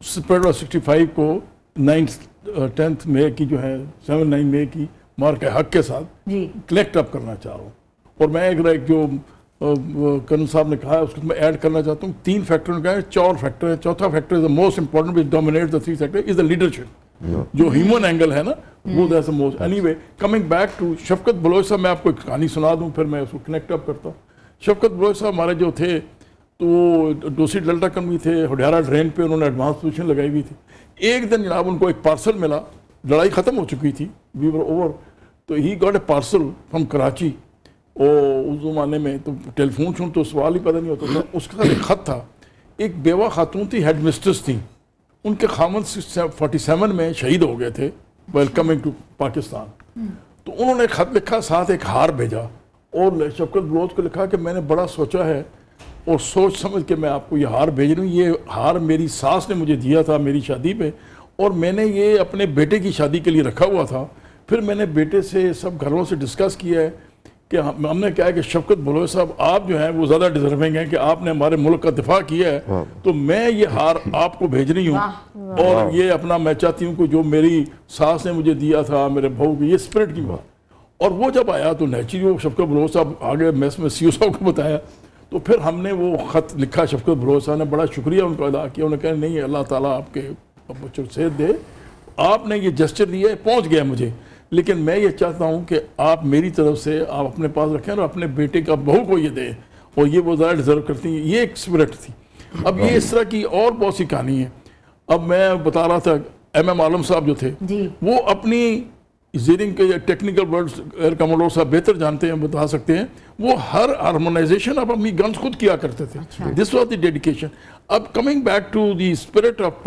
65 को 10th मई की जो है 7-9 मई की मार के हक के साथ कलेक्ट अप करना चाह रहा हूँ। और मैं एक जो कर्नल साहब ने कहा है उसको मैं ऐड करना चाहता हूँ। 3 फैक्टर ने कहा है, 4 फैक्टर है। चौथा factor is the most important which dominate the 3 factor is the leadership. जो ह्यूमन एंगल है ना, वो that's the most. Anyway, coming back to Shafqat Baloch साहब, मैं आपको एक कहानी सुना दूँ फिर मैं उसको कनेक्ट अप करता हूँ। शफकत बलोच साहब हमारे जो थे तो दूसरी डेल्टा कमी थे, होडियारा ड्रेन पे उन्होंने एडवांस पोजीशन लगाई हुई थी। एक दिन जनाब उनको एक पार्सल मिला, लड़ाई ख़त्म हो चुकी थी, वी वर ओवर, तो he got a parcel from Karachi. और उस ज़माने में तो टेलीफोन तो सवाल ही पता नहीं होता था। उसके साथ एक ख़त था। एक बेवा खातून थी, हेड मिस्ट्रेस थी, उनके खामन 47 में शहीद हो गए थे वेलकमिंग टू पाकिस्तान। तो उन्होंने ख़त लिखा, साथ एक हार भेजा और शफकत बलोच को लिखा कि मैंने बड़ा सोचा है और सोच समझ के मैं आपको ये हार भेज रही हूँ। ये हार मेरी सास ने मुझे दिया था मेरी शादी पे, और मैंने ये अपने बेटे की शादी के लिए रखा हुआ था। फिर मैंने बेटे से सब घरों से डिस्कस किया है कि हमने क्या है कि शफकत बलोच साहब आप जो हैं वो ज़्यादा डिजर्विंग हैं कि आपने हमारे मुल्क का दिफा किया है, तो मैं ये हार आपको भेज रही हूँ। और ये अपना मैं चाहती हूँ कि जो मेरी सास ने मुझे दिया था मेरे बहू की, ये स्पिरिट की बात। और वो जब आया तो नेचुरली वो शफकत बलोच साहब आगे मैस में सीओ साहब को बताया, तो फिर हमने वो ख़त लिखा। शफकत बलोच साहब ने बड़ा शुक्रिया उनको अदा किया। उन्होंने कहा नहीं, अल्लाह ताला आपके बच्चों को सेहत दे, आपने ये जेस्चर दिया, पहुँच गया मुझे, लेकिन मैं ये चाहता हूँ कि आप मेरी तरफ से आप अपने पास रखें और अपने बेटे का बहू को ये दें, और ये वो ज़्यादा डिजर्व करती हैं। ये एक स्पिरिट थी। अब ये इस तरह की और बहुत सी कहानी है। अब मैं बता रहा था MM आलम साहब जो थे वो अपनी जीरिंग के टेक्निकल वर्ड्स एयर कमोडोर साहब बेहतर जानते हैं, बता सकते हैं, वो हर हार्मोनाइजेशन अब अपनी गन्स खुद किया करते थे। This was the dedication. अब coming back to the spirit of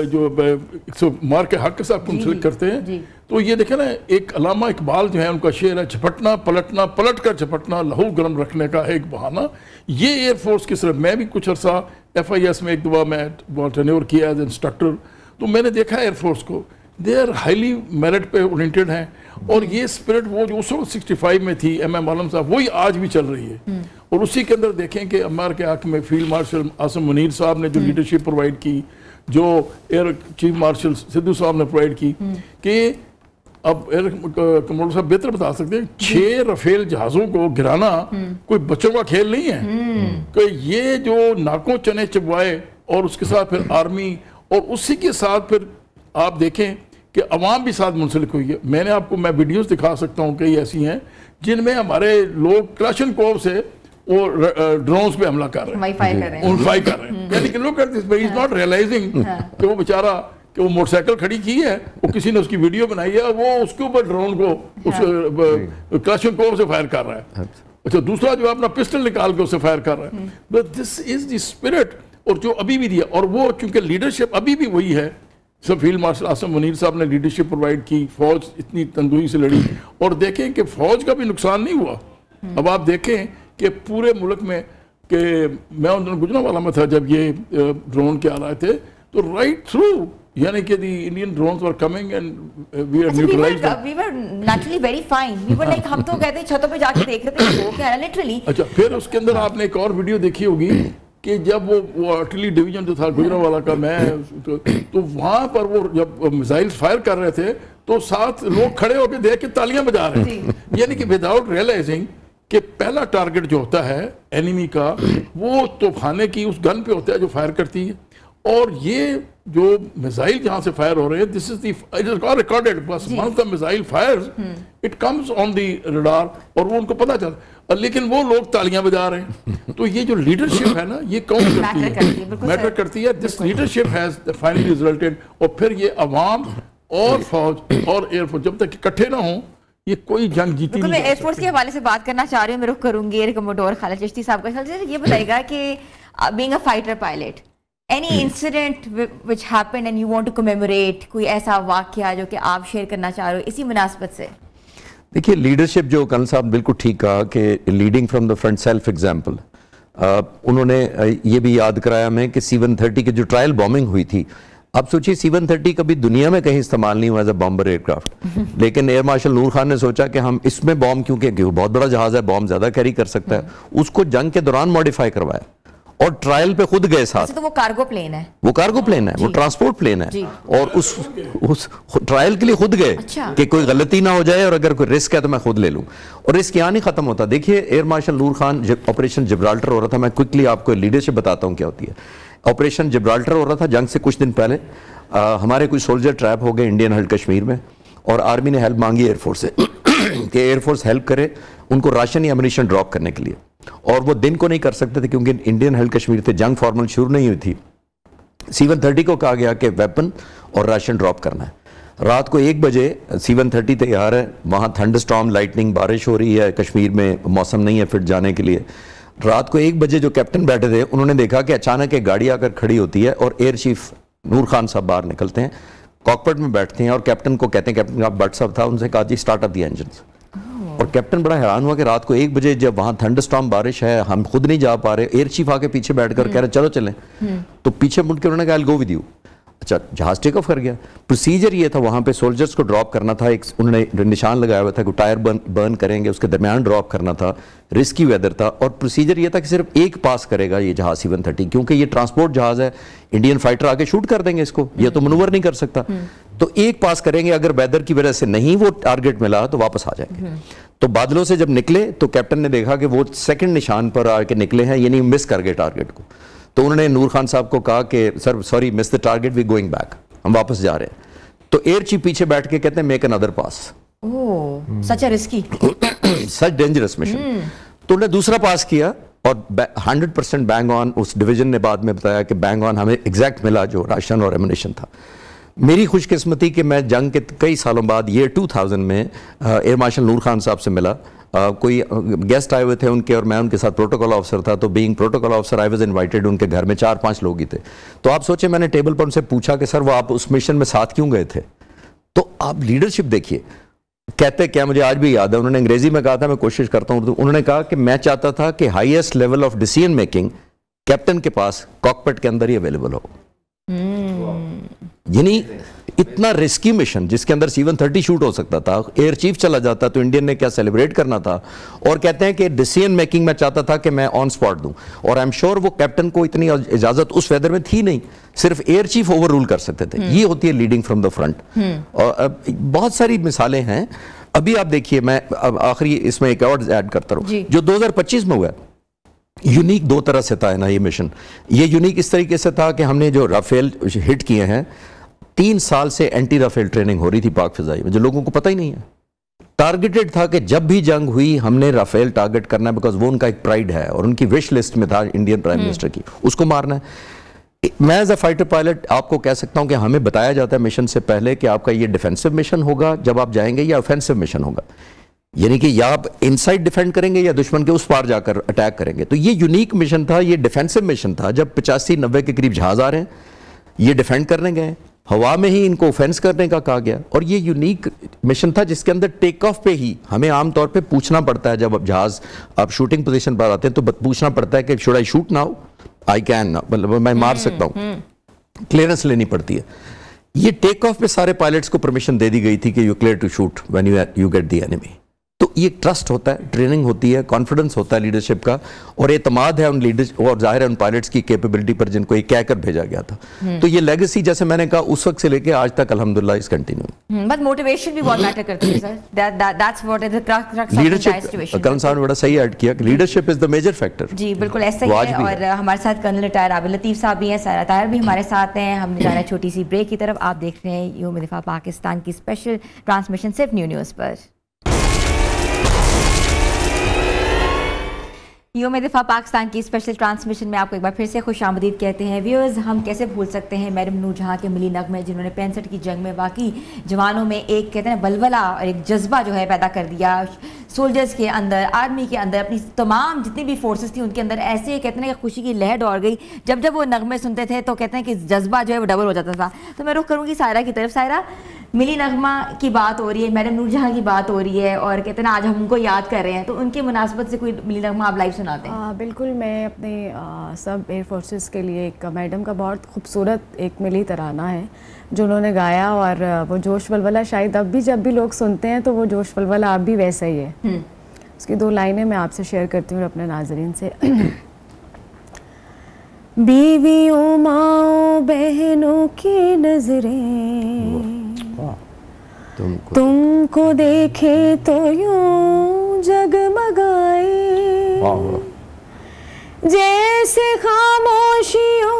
जो मार के हक के साथ मुंसलिक करते हैं, तो ये देखें ना, एक अलामा इकबाल जो है उनका शेर है, झपटना पलटना पलट कर झपटना लहू गर्म रखने का है एक बहाना। ये एयरफोर्स की सिर्फ, मैं भी कुछ अर्सा FIS में एक दफा मैं टेन्योर किया एज इंस्ट्रक्टर, तो मैंने देखा एयरफोर्स को, दे आर हाईली मेरिट पे ओरिएंटेड हैं। और ये स्पिरिट वो जो उस वक्त 65 में थी MM आलम साहब, वही आज भी चल रही है। और उसी के अंदर देखें कि अम्मार के हक में फील्ड मार्शल आसिम मुनीर साहब ने जो लीडरशिप प्रोवाइड की, जो एयर चीफ मार्शल सिद्धू साहब ने प्रोवाइड की, कि अब एयर कमोडोर साहब बेहतर बता सकते हैं, 6 रफेल जहाज़ों को गिराना कोई बच्चों का खेल नहीं है। कि ये जो नाकों चने चबवाए और उसके साथ फिर आर्मी, और उसी के साथ फिर आप देखें कि अवाम भी साथ मुंसलिक हुई है। मैंने आपको, मैं वीडियोस दिखा सकता हूँ, कई ऐसी हैं जिनमें हमारे लोग क्लाशनकोव से और ड्रोन्स पे हमला कर रहे हैं, वाईफाई कर रहे हैं। यानी कि look at this, he is not realising कि वो बेचारा कि वो मोटरसाइकिल खड़ी की है, वो किसी ने उसकी वीडियो बनाई है और वो उसके ऊपर ड्रोन को उस क्लाशनकोव से फायर कर रहा है। अच्छा, दूसरा जो अपना पिस्टल निकाल के उससे फायर कर रहा है। But this is the spirit, और जो अभी भी दिया, और वो चूंकि लीडरशिप अभी भी वही है। सब फील्ड मार्शल आसिम मुनीर साहब ने लीडरशिप प्रोवाइड की, फौज इतनी तंदुरुस्ती से लड़ी, और देखें कि फौज का भी नुकसान नहीं हुआ। अब आप देखें कि पूरे मुल्क में कि मैं उन दिनों गुजरांवाला में था जब ये ड्रोन के आ रहे थे, तो राइट थ्रू यानी कि the Indian drones were coming and we are neutralised. We were naturally very fine, we were like, हम तो कहते छतों पे जाके देख रहे थे वो क्या है लिटरली। अच्छा, फिर उसके अंदर आपने एक और वीडियो देखी होगी कि जब वो आर्टिलरी डिवीजन जो था गुजरांवाला का, मैं तो वहां पर वो जब मिसाइल फायर कर रहे थे तो 7 लोग खड़े होकर देख के तालियां बजा रहे थे, यानी कि विदाउट रियलाइजिंग कि पहला टारगेट जो होता है एनिमी का वो तोफाने की उस गन पे होता है जो फायर करती है, और ये जो मिसाइल जहां से फायर हो रहे हैं, this is the it is recorded, बस once the missile fires it comes on the radar और वो उनको पता चलता, लेकिन वो लोग तालियां बजा रहे हैं। तो ये जो लीडरशिप है ना, ये कौन करती है, मैटर करती है। This leadership has finally resulted, और फिर ये अवाम और फौज और एयरफोर्स जब तक इकट्ठे ना हो ये कोई जंग जीती नहीं। मैं एयरफोर्स के हवाले से बात करना चाह रही हूँ, मैं रुख करूंगी एयर कमोडोर खालिद चिश्ती साहब का। ये बताएगा कि being a fighter pilot, any incident which happened and you want to commemorate, कोई ऐसा वाकया जो कि आप शेयर करना चाह रहे हो इसी मुनासबत से? देखिए, लीडरशिप जो कल साहब बिल्कुल ठीक कहा कि leading from the front, self example. उन्होंने ये भी याद कराया हमें कि C-130 की जो ट्रायल बॉम्बिंग हुई थी, आप सोचिए C-130 कभी दुनिया में कहीं इस्तेमाल नहीं हुआ एज अ बॉम्बर एयरक्राफ्ट, लेकिन एयर मार्शल नूर खान ने सोचा कि हम इसमें बॉम्ब, क्योंकि बहुत बड़ा जहाज है, बॉम्ब ज्यादा कैरी कर सकता है, उसको जंग के दौरान मॉडिफाई करवाया और ट्रायल पे खुद गए साथ। तो वो कार्गो प्लेन है, वो कार्गो प्लेन है, वो ट्रांसपोर्ट प्लेन है, और उस ट्रायल के लिए खुद गए कि कोई गलती ना हो जाए और अगर कोई रिस्क है तो मैं खुद ले लूं, और रिस्क यहाँ नहीं खत्म होता। देखिए, एयर मार्शल नूर खान ऑपरेशन जिब्राल्टर हो रहा था, मैं क्विकली आपको लीडरशिप बताता हूँ क्या होती है। ऑपरेशन जिब्राल्टर हो रहा था जंग से कुछ दिन पहले, हमारे कुछ सोल्जर ट्रैप हो गए इंडियन हेल्ड कश्मीर में, और आर्मी ने हेल्प मांगी एयरफोर्स से कि एयरफोर्स हेल्प करे उनको राशन या एम्युनिशन ड्रॉप करने के लिए, और वो दिन को नहीं कर सकते थे क्योंकि इंडियन हेल्ड कश्मीर थे, जंग फॉर्मल शुरू नहीं हुई थी। C-130 को कहा गया कि वेपन और राशन ड्रॉप करना है। रात को 1 बजे C-130 तैयार है, वहाँ थंडरस्टॉर्म, लाइटनिंग, बारिश हो रही है, कश्मीर में मौसम नहीं है फिट जाने के लिए। रात को 1 बजे जो कैप्टन बैठे थे उन्होंने देखा कि अचानक एक गाड़ी आकर खड़ी होती है और एयर चीफ नूर खान साहब बाहर निकलते हैं, कॉकपिट में बैठते हैं और कैप्टन को कहते हैं, कैप्टन का बट साहब था, उनसे कहा जी स्टार्ट अप द इंजन्स। और कैप्टन बड़ा हैरान हुआ कि रात को 1 बजे जब वहां थंडरस्टॉर्म बारिश है, हम खुद नहीं जा पा रहे, एयर चीफ आके पीछे बैठकर कह रहे चलो चलें, तो पीछे मुड़ के उन्होंने कहा I will go with you. अच्छा, जहाज टेक ऑफ कर गया। प्रोसीजर ये था, वहां पे सोल्जर्स को ड्रॉप करना था, एक उन्होंने निशान लगाया हुआ था कि टायर बर्न करेंगे, उसके दरमियान ड्रॉप करना था, रिस्की वेदर था, और प्रोसीजर ये था कि सिर्फ एक पास करेगा ये जहाज C-130, क्योंकि ये ट्रांसपोर्ट जहाज है, इंडियन फाइटर आके शूट कर देंगे इसको, ये तो मनूवर नहीं कर सकता, तो एक पास करेंगे, अगर वेदर की वजह से नहीं वो टारगेट मिला तो वापस आ जाएंगे। तो बादलों से जब निकले तो कैप्टन ने देखा कि वो सेकंड निशान पर आके निकले हैं, यानी मिस कर गए टारगेट को, तो उन्होंने नूर खान साहब को कहा कि sir sorry miss the target, we going back, हम वापस जा रहे हैं। तो एयर चीफ पीछे बैठ के कहते हैं मेक अनदर पास। ओह, सच रिस्की, सच डेंजरस मिशन। तो उन्होंने दूसरा पास किया और 100% बैंग ऑन, उस डिवीजन ने बाद में बताया कि बैंग ऑन हमें एग्जैक्ट मिला जो राशन और एम्युनिशन था। मेरी खुशकिस्मती कि मैं जंग के कई सालों बाद ईयर 2000 में एयर मार्शल नूर खान साहब से मिला, कोई गेस्ट आए हुए थे उनके और मैं उनके साथ प्रोटोकॉल ऑफिसर था, तो being protocol officer I was invited उनके घर में, 4-5 लोग ही थे। तो आप सोचे, मैंने टेबल पर उनसे पूछा कि सर वो आप उस मिशन में साथ क्यों गए थे? तो आप लीडरशिप देखिए, कहते क्या, मुझे आज भी याद है, उन्होंने अंग्रेजी में कहा था, मैं कोशिश करता हूँ, तो उन्होंने कहा कि मैं चाहता था कि highest level of decision making captain के पास कॉकपिट के अंदर ही अवेलेबल हो। यानी इतना रिस्की मिशन जिसके अंदर C-130 शूट हो सकता था, एयर चीफ चला जाता तो इंडियन ने क्या सेलिब्रेट करना था, और कहते हैं कि डिसीजन मेकिंग में चाहता था कि मैं ऑन स्पॉट दूं, और आई एम श्योर वो कैप्टन को इतनी इजाजत उस वेदर में थी नहीं, सिर्फ एयर चीफ ओवर रूल कर सकते थे। ये होती है लीडिंग फ्रॉम द फ्रंट। और बहुत सारी मिसालें हैं। अभी आप देखिए, मैं आखिरी इसमें एक और ऐड करता रहूं, जो 2025 में हुआ है, यूनिक 2 तरह से था ना ये मिशन। ये यूनिक इस तरीके से था कि हमने जो राफेल हिट किए हैं, 3 साल से एंटी राफेल ट्रेनिंग हो रही थी पाक फिजाई में, जो लोगों को पता ही नहीं है। टारगेटेड था कि जब भी जंग हुई हमने राफेल टारगेट करना है, बिकॉज वो उनका एक प्राइड है और उनकी विश लिस्ट में था इंडियन प्राइम मिनिस्टर की, उसको मारना है। मैं एज अ फाइटर पायलट आपको कह सकता हूं कि हमें बताया जाता है मिशन से पहले कि आपका ये डिफेंसिव मिशन होगा जब आप जाएंगे, या ऑफेंसिव मिशन होगा, यानी कि या आप इनसाइड डिफेंड करेंगे या दुश्मन के उस पार जाकर अटैक करेंगे। तो ये यूनिक मिशन था, ये डिफेंसिव मिशन था। जब 85-90 के करीब जहाज आ रहे हैं, ये डिफेंड करने गए, हवा में ही इनको ऑफेंस करने का कहा गया। और ये यूनिक मिशन था जिसके अंदर टेक ऑफ पे ही हमें आमतौर पे पूछना पड़ता है, जब अब जहाज आप शूटिंग पोजीशन पर आते हैं तो पूछना पड़ता है कि should I shoot now, I can, मतलब मैं मार सकता हूँ, क्लियरेंस लेनी पड़ती है। ये टेक ऑफ पे सारे पायलट्स को परमिशन दे दी गई थी कि you clear to shoot when you get the enemy. तो ये ट्रस्ट होता है, ट्रेनिंग होती है, कॉन्फिडेंस होता है लीडरशिप का, और एतमाद है उन लीडर्स और जाहिर है उन पायलट्स की कैपेबिलिटी पर जिनको ये कहकर भेजा गया था। तो ये लेगेसी जैसे मैंने कहा उस वक्त से लेके आज तक अल्हम्दुलिल्लाह इज कंटिन्यू। बट मोटिवेशन भी बहुत मैटर करती है sir, that's what is the crux of the situation. Colonel साहब ने बड़ा सही ऐड किया कि leadership is the major factor. जी बिल्कुल ऐसा ही है। और हमारे साथ कर्नल रिटायर आबिद लतीफ़ साहब भी हैं, सारा ताहिर भी हमारे साथ हैं। हम जा रहे हैं छोटी सी ब्रेक की तरफ। आप देख रहे हैं यौम दिफा पाकिस्तान की स्पेशल ट्रांसमिशन सिर्फ न्यूज़ पर। यौम दिफा पाकिस्तान की स्पेशल ट्रांसमिशन में आपको एक बार फिर से खुशामदीद कहते हैं। व्यूअर्स, हम कैसे भूल सकते हैं मैडम नूरजहां के मिली नगमे, जिन्होंने 65 की जंग में वाकई जवानों में एक कहते हैं बलबला और एक जज्बा जो है पैदा कर दिया। सोल्जर्स के अंदर, आर्मी के अंदर, अपनी तमाम जितनी भी फोर्सेस थी उनके अंदर ऐसे कहते हैं कि खुशी की लहर दौड़ गई। जब जब वो नगमे सुनते थे तो कहते हैं कि जज्बा जो है वो डबल हो जाता था। तो मैं रुख करूँगी सायरा की तरफ। सायरा, मिली नगमा की बात हो रही है, मैडम नूरजहां की बात हो रही है, और कहते हैं आज हम उनको याद कर रहे हैं, तो उनकी मुनासबत से कोई मिली नगमा आप लाइव सुनाते हैं? बिल्कुल, मैं अपने सब एयर फोर्सेस के लिए एक मैडम का बहुत खूबसूरत एक मिली तराना है जो उन्होंने गाया, और वो जोश वलवला शायद अब भी जब भी लोग सुनते हैं तो वो जोश वलवला अब भी वैसा ही है। उसकी 2 लाइनें मैं आपसे शेयर करती हूँ अपने नाजरीन से। बीवियों, माओ, बहनों की नजरें तुमको देखे तो यूं जगमगाए, जैसे खामोशियों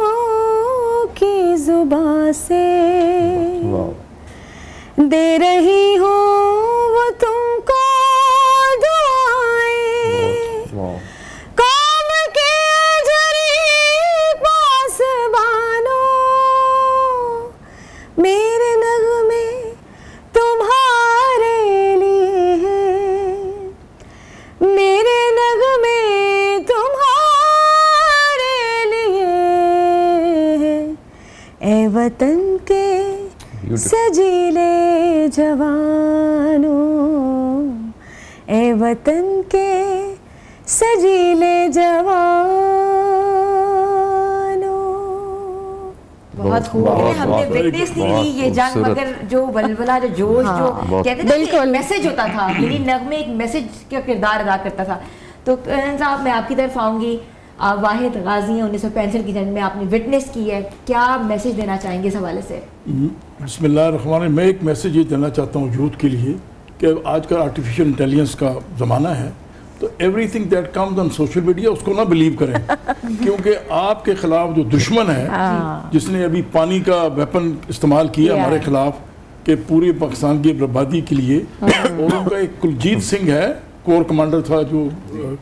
की जुबां से दे रही हो वो तुमको दुआएं। कौम के जरी पास बानो, मेरे नगमे तुम्हारे लिए हैं, मेरे नगमे तुम्हारे लिए हैं। ए वतन के सजीले जवानों, ए वतन के सजीले जवानों। बहुत खूब है। हमने विटनेस नहीं ली ये जंग, मगर जो वलवला, जो जोश, जो कहते थे ना मैसेज होता था, मिली नगमे एक मैसेज का किरदार अदा करता था। तो साहब, मैं आपकी तरफ आऊँगी। आप वाहिद गाजी हैं 1965 की जंग में, आपने विटनेस की है, क्या मैसेज देना चाहेंगे इस हवाले से? बिस्मिल्लाहिर्रहमानिर्रहीम। मैं एक मैसेज ये देना चाहता हूँ यूथ के लिए कि आजकल आर्टिफिशियल इंटेलिजेंस का ज़माना है, तो everything that comes on social media उसको ना बिलीव करें क्योंकि आपके खिलाफ जो दुश्मन है, जिसने अभी पानी का वेपन इस्तेमाल किया हमारे खिलाफ कि पूरे पाकिस्तान की बर्बादी के लिए, और उनका एक कुलजीत सिंह है, कोर कमांडर था जो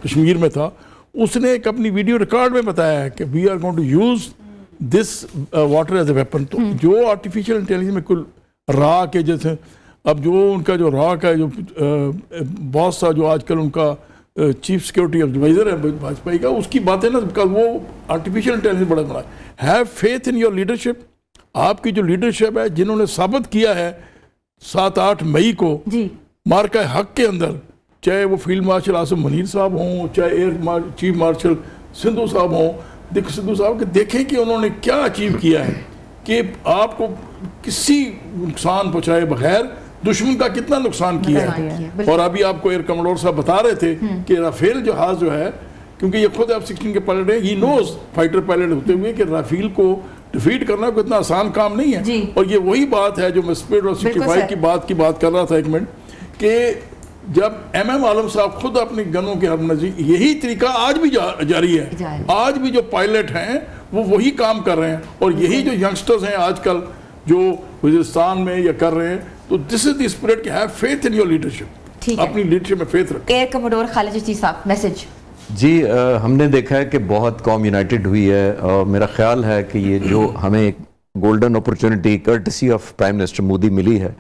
कश्मीर में था, उसने एक अपनी वीडियो रिकॉर्ड में बताया है कि we are going to use this water as a weapon. तो जो आर्टिफिशियल इंटेलिजेंस में कुल रॉ के जैसे, अब जो उनका जो रॉ का जो बॉस था, जो आजकल उनका चीफ सिक्योरिटी एडवाइजर है वाजपेयी का, उसकी बातें ना, वो आर्टिफिशियल इंटेलिजेंस बड़ा बड़ा have faith in your leadership. आपकी जो लीडरशिप है, जिन्होंने साबित किया है 7-8 मई को मार्का हक के अंदर, चाहे वो फील्ड मार्शल आसिम मुनीर साहब हों, चाहे एयर चीफ मार्शल सिंधु साहब हों, सिद्धू साहब के देखें कि उन्होंने क्या अचीव किया है कि आपको किसी नुकसान पहुंचाए बगैर दुश्मन का कितना नुकसान किया है। और अभी आपको एयर कमांडर साहब बता रहे थे कि राफेल जहाज जो है, क्योंकि ये खुद F-16 के पायलट हैं, ही नोज फाइटर पायलट होते हुए कि राफेल को डिफीट करना कोई इतना आसान काम नहीं है। और ये वही बात है जो मैं स्पिरिट ऑफ 65 की बात कर रहा था एक मिनट, कि जब MM आलम साहब खुद अपनी गनों के हमनजी, यही तरीका आज भी जारी है। आज भी जो पायलट हैं वो वही काम कर रहे हैं, और यही जो यंगस्टर्स हैं आजकल जो वज़ीरिस्तान में या कर रहे हैं, तो this is the spirit, have faith in your leadership, अपनी लीडरशिप में फेथ रखें। एयर कमोडोर खालिद चिश्ती साहब, मैसेज। जी, हमने देखा है कि बहुत कौम यूनाइटेड हुई है, और मेरा ख्याल है कि ये जो हमें एक golden opportunity courtesy of prime minister Modi मिली है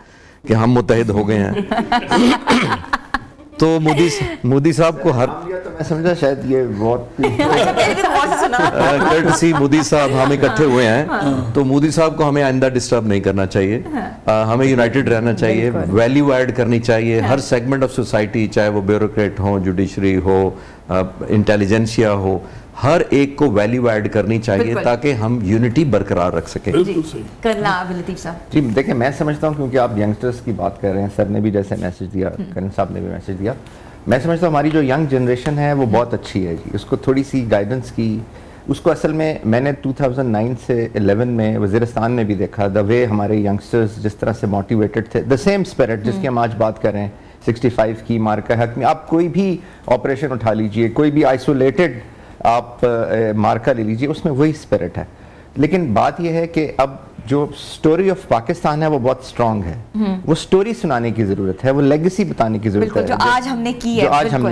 कि हम मुत्तहिद हो गए हैं तो मोदी साहब को हर तो मैं समझा शायद ये बहुत कर्टसी मोदी साहब हम इकट्ठे हुए हैं, तो मोदी साहब को हमें आइंदा डिस्टर्ब नहीं करना चाहिए। हमें यूनाइटेड रहना चाहिए, वैल्यू ऐड करनी चाहिए हर सेगमेंट ऑफ सोसाइटी, चाहे वो ब्यूरोक्रेट हो, जुडिशरी हो, इंटेलिजेंसिया हो, हर एक को वैल्यू ऐड करनी चाहिए ताकि हम यूनिटी बरकरार रख सकें। जी देखिए, मैं समझता हूँ क्योंकि आप यंगस्टर्स की बात कर रहे हैं, सर ने भी जैसे मैसेज दिया, करण साहब ने भी मैसेज दिया, मैं समझता हूँ हमारी जो यंग जनरेशन है वो बहुत अच्छी है जी। उसको थोड़ी सी गाइडेंस की, उसको असल में मैंने 2009 से 11 में वज़ीरिस्तान में भी देखा, द वे हमारे यंगस्टर्स जिस तरह से मोटिवेटेड थे, द सेम स्पिरिट जिसकी हम आज बात कर रहे हैं 65 की मार्का हक में। आप कोई भी ऑपरेशन उठा लीजिए, कोई भी आइसोलेटेड आप मार्का ले लीजिए, उसमें वही स्पिरिट है। लेकिन बात यह है कि अब जो स्टोरी ऑफ पाकिस्तान है वो बहुत स्ट्रांग है, वो स्टोरी सुनाने की जरूरत है, वो लेगेसी बताने की जरूरत है जो आज हमने की है।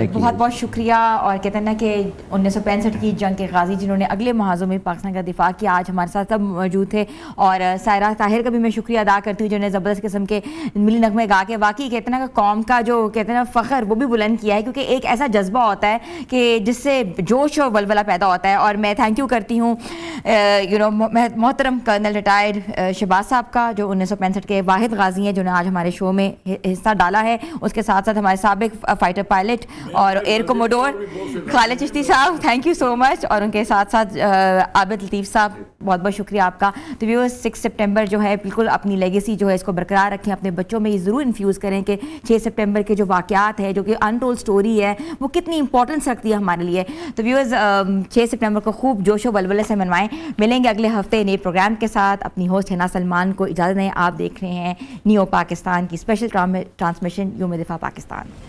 बहुत बहुत शुक्रिया। और कहते हैं ना कि 1965 की जंग के गाजी जिन्होंने अगले महाजों में पाकिस्तान का दिफा किया, आज हमारे साथ सब मौजूद थे। और सायरा ताहिर का भी मैं शुक्रिया अदा करती हूँ जिन्होंने ज़बरदस्त किस्म के मिली नगमे गा के वाकई कहते हैं ना कौम का जो कहते हैं ना फ़ख्र वो भी बुलंद किया है, क्योंकि एक ऐसा जज्बा होता है कि जिससे जोश और वलवला पैदा होता है। और मैं थैंक यू करती हूँ मोहतरम कर्नल रिटायर्ड शहबाज साहब का, जो 1965 के वाहिद गाजी हैं जिन्होंने आज हमारे शो में हिस्सा डाला है। उसके साथ साथ हमारे साबिक फाइटर पायलट और एयर कोमोडोर खालिद चिश्ती साहब, थैंक यू सो मच। और उनके साथ साथ आबिद लतीफ़ साहब, बहुत बहुत शुक्रिया आपका। तो व्यूअर्स 6 सितंबर जो है बिल्कुल अपनी लेगेसी जो है इसको बरकरार रखें, अपने बच्चों में ये ज़रूर इन्फ्यूज़ करें कि 6 सितंबर के जो वाक़यात है, जो कि अनटोल्ड स्टोरी है, वो कितनी इंपॉर्टेंस रखती है हमारे लिए। तो व्यूअर्स 6 सितंबर को खूब जोशो वलवले से मनवाएं। मिलेंगे अगले हफ्ते नए प्रोग्राम के साथ। अपनी होस्ट हिना सलमान को इजाज़त दें। आप देख रहे हैं नियो पाकिस्तान की स्पेशल ट्रांसमिशन यौम दिफा पाकिस्तान।